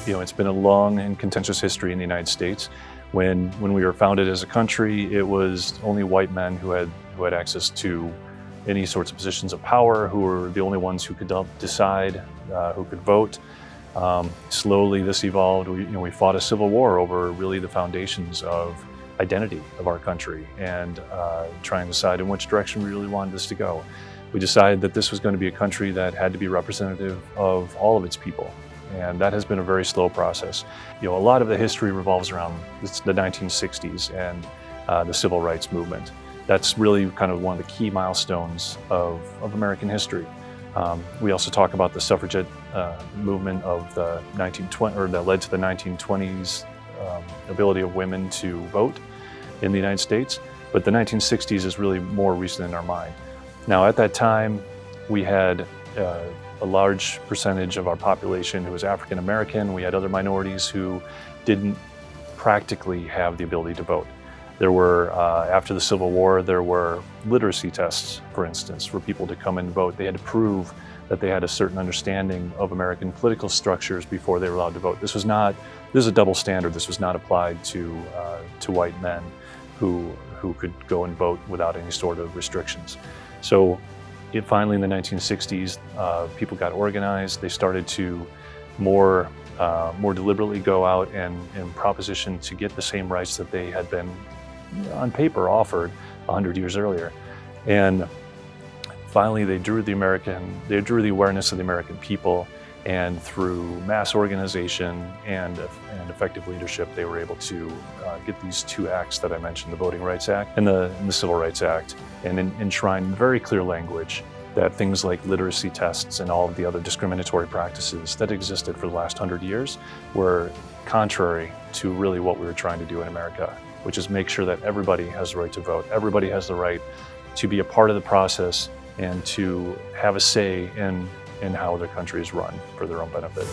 It's been a long and contentious history in the United States. When we were founded as a country, it was only white men who had access to any sorts of positions of power, who were the only ones who could decide, who could vote. Slowly this evolved. We fought a civil war over really the foundations of identity of our country and trying to decide in which direction we really wanted this to go. We decided that this was going to be a country that had to be representative of all of its people. And that has been a very slow process. A lot of the history revolves around the 1960s and the civil rights movement. That's really kind of one of the key milestones of American history. We also talk about the suffragette movement of the 1920s, or that led to the 1920s ability of women to vote in the United States. But the 1960s is really more recent in our mind. Now, at that time, we had a large percentage of our population who was African American. We had other minorities who didn't practically have the ability to vote. There were, after the Civil War, there were literacy tests, for instance, for people to come and vote. They had to prove that they had a certain understanding of American political structures before they were allowed to vote. This is a double standard. This was not applied to white men who could go and vote without any sort of restrictions. So finally in the 1960s, people got organized. They started to more deliberately go out and proposition to get the same rights that they had been on paper offered 100 years earlier. And finally they drew the awareness of the American people, and through mass organization and effective leadership, they were able to get these two acts that I mentioned, the Voting Rights Act and the Civil Rights Act, and enshrine in very clear language that things like literacy tests and all of the other discriminatory practices that existed for the last 100 years were contrary to really what we were trying to do in America, which is make sure that everybody has the right to vote. Everybody has the right to be a part of the process and to have a say in how their country is run for their own benefit.